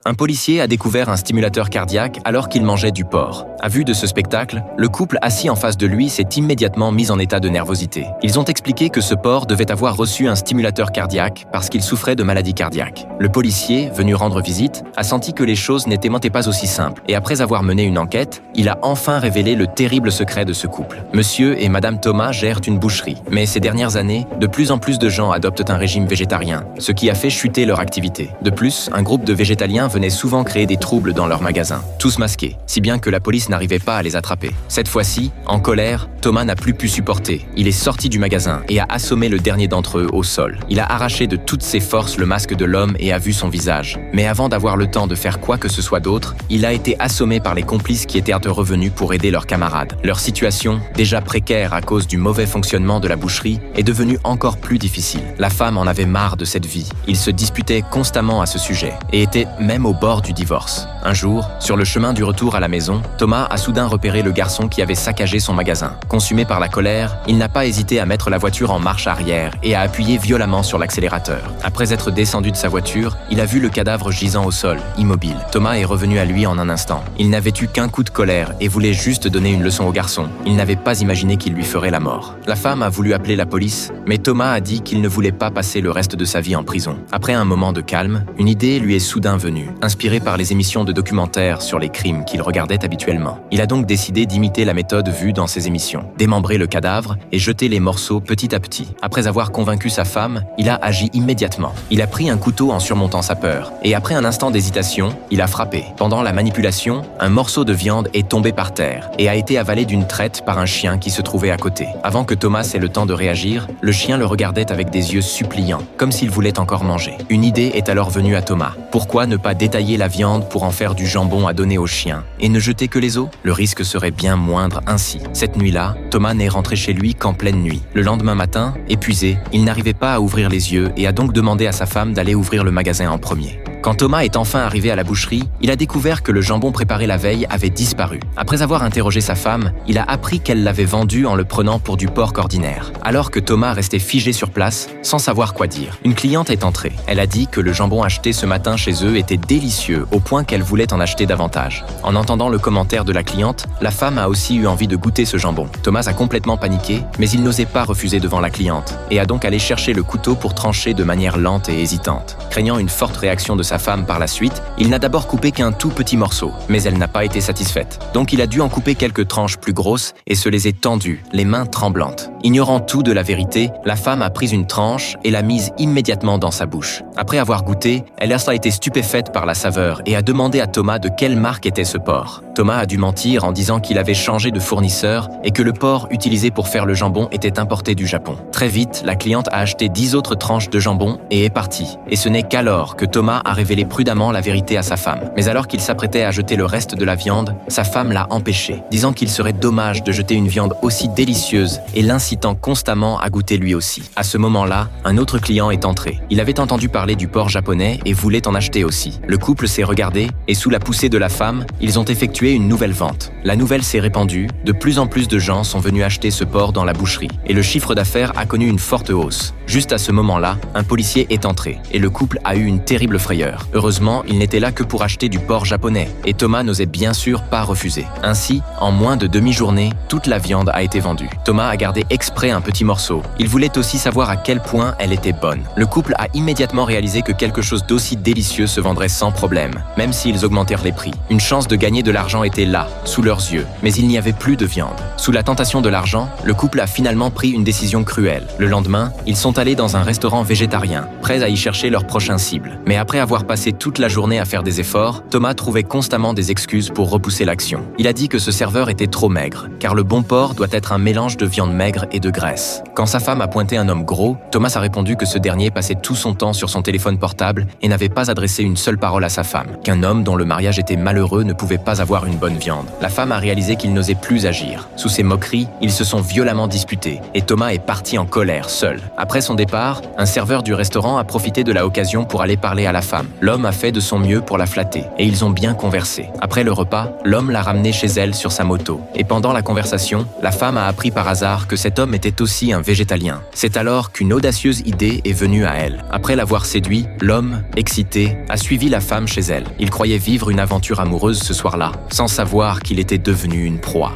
Un policier a découvert un stimulateur cardiaque alors qu'il mangeait du porc. À vue de ce spectacle, le couple assis en face de lui s'est immédiatement mis en état de nervosité. Ils ont expliqué que ce porc devait avoir reçu un stimulateur cardiaque parce qu'il souffrait de maladie cardiaque. Le policier, venu rendre visite, a senti que les choses n'étaient pas aussi simples et après avoir mené une enquête, il a enfin révélé le terrible secret de ce couple. Monsieur et Madame Thomas gèrent une boucherie, mais ces dernières années, de plus en plus de gens adoptent un régime végétarien, ce qui a fait chuter leur activité. De plus, un groupe de végétaliens venait souvent créer des troubles dans leurs magasins, tous masqués, si bien que la police n'arrivait pas à les attraper. Cette fois-ci, en colère, Thomas n'a plus pu supporter. Il est sorti du magasin et a assommé le dernier d'entre eux au sol. Il a arraché de toutes ses forces le masque de l'homme et a vu son visage. Mais avant d'avoir le temps de faire quoi que ce soit d'autre, il a été assommé par les complices qui étaient revenus pour aider leurs camarades. Leur situation, déjà précaire à cause du mauvais fonctionnement de la boucherie, est devenue encore plus difficile. La femme en avait marre de cette vie. Ils se disputaient constamment à ce sujet et étaient même au bord du divorce. Un jour, sur le chemin du retour à la maison, Thomas a soudain repéré le garçon qui avait saccagé son magasin. Consumé par la colère, il n'a pas hésité à mettre la voiture en marche arrière et à appuyer violemment sur l'accélérateur. Après être descendu de sa voiture, il a vu le cadavre gisant au sol, immobile. Thomas est revenu à lui en un instant. Il n'avait eu qu'un coup de colère et voulait juste donner une leçon au garçon. Il n'avait pas imaginé qu'il lui ferait la mort. La femme a voulu appeler la police, mais Thomas a dit qu'il ne voulait pas passer le reste de sa vie en prison. Après un moment de calme, une idée lui est soudain venue, inspirée par les émissions de documentaires sur les crimes qu'il regardait habituellement. Il a donc décidé d'imiter la méthode vue dans ces émissions, démembrer le cadavre et jeter les morceaux petit à petit. Après avoir convaincu sa femme, il a agi immédiatement. Il a pris un couteau en surmontant sa peur, et après un instant d'hésitation, il a frappé. Pendant la manipulation, un morceau de viande est tombé par terre et a été avalé d'une traite par un chien qui se trouvait à côté. Avant que Thomas ait le temps de réagir, le chien le regardait avec des yeux suppliants, comme s'il voulait encore manger. Une idée est alors venue à Thomas. Pourquoi ne pas détailler la viande pour en faire du jambon à donner au chien et ne jeter que les os? Le risque serait bien moindre ainsi. Cette nuit-là, Thomas n'est rentré chez lui qu'en pleine nuit. Le lendemain matin, épuisé, il n'arrivait pas à ouvrir les yeux et a donc demandé à sa femme d'aller ouvrir le magasin en premier. Quand Thomas est enfin arrivé à la boucherie, il a découvert que le jambon préparé la veille avait disparu. Après avoir interrogé sa femme, il a appris qu'elle l'avait vendu en le prenant pour du porc ordinaire. Alors que Thomas restait figé sur place, sans savoir quoi dire, une cliente est entrée. Elle a dit que le jambon acheté ce matin chez eux était délicieux au point qu'elle voulait en acheter davantage. En entendant le commentaire de la cliente, la femme a aussi eu envie de goûter ce jambon. Thomas a complètement paniqué, mais il n'osait pas refuser devant la cliente et a donc allé chercher le couteau pour trancher de manière lente et hésitante. Craignant une forte réaction de sa femme par la suite, il n'a d'abord coupé qu'un tout petit morceau, mais elle n'a pas été satisfaite. Donc il a dû en couper quelques tranches plus grosses et se les est tendues, les mains tremblantes. Ignorant tout de la vérité, la femme a pris une tranche et l'a mise immédiatement dans sa bouche. Après avoir goûté, elle a été stupéfaite par la saveur et a demandé à Thomas de quelle marque était ce porc. Thomas a dû mentir en disant qu'il avait changé de fournisseur et que le porc utilisé pour faire le jambon était importé du Japon. Très vite, la cliente a acheté 10 autres tranches de jambon et est partie. Et ce n'est qu'alors que Thomas a révélé prudemment la vérité à sa femme. Mais alors qu'il s'apprêtait à jeter le reste de la viande, sa femme l'a empêché, disant qu'il serait dommage de jeter une viande aussi délicieuse et l'incitant constamment à goûter lui aussi. À ce moment-là, un autre client est entré. Il avait entendu parler du porc japonais et voulait en acheter aussi. Le couple s'est regardé et sous la poussée de la femme, ils ont effectué une nouvelle vente. La nouvelle s'est répandue, de plus en plus de gens sont venus acheter ce porc dans la boucherie et le chiffre d'affaires a connu une forte hausse. Juste à ce moment-là, un policier est entré et le couple a eu une terrible frayeur. Heureusement, il n'était là que pour acheter du porc japonais et Thomas n'osait bien sûr pas refuser. Ainsi, en moins de demi-journée, toute la viande a été vendue. Thomas a gardé exprès un petit morceau. Il voulait aussi savoir à quel point elle était bonne. Le couple a immédiatement réalisé que quelque chose d'aussi délicieux se vendrait sans problème, même s'ils augmentèrent les prix. Une chance de gagner de l'argent était là, sous leurs yeux, mais il n'y avait plus de viande. Sous la tentation de l'argent, le couple a finalement pris une décision cruelle. Le lendemain, ils sont allés dans un restaurant végétarien, prêts à y chercher leur prochain cible. Mais après avoir passé toute la journée à faire des efforts, Thomas trouvait constamment des excuses pour repousser l'action. Il a dit que ce serveur était trop maigre, car le bon porc doit être un mélange de viande maigre et de graisse. Quand sa femme a pointé un homme gros, Thomas a répondu que ce dernier passait tout son temps sur son téléphone portable et n'avait pas adressé une seule parole à sa femme, qu'un homme dont le mariage était malheureux ne pouvait pas avoir une bonne viande. La femme a réalisé qu'il n'osait plus agir. Sous ses moqueries, ils se sont violemment disputés et Thomas est parti en colère, seul. Après son départ, un serveur du restaurant a profité de la occasion pour aller parler à la femme. femme. L'homme a fait de son mieux pour la flatter, et ils ont bien conversé. Après le repas, l'homme l'a ramenée chez elle sur sa moto. Et pendant la conversation, la femme a appris par hasard que cet homme était aussi un végétalien. C'est alors qu'une audacieuse idée est venue à elle. Après l'avoir séduit, l'homme, excité, a suivi la femme chez elle. Il croyait vivre une aventure amoureuse ce soir-là, sans savoir qu'il était devenu une proie.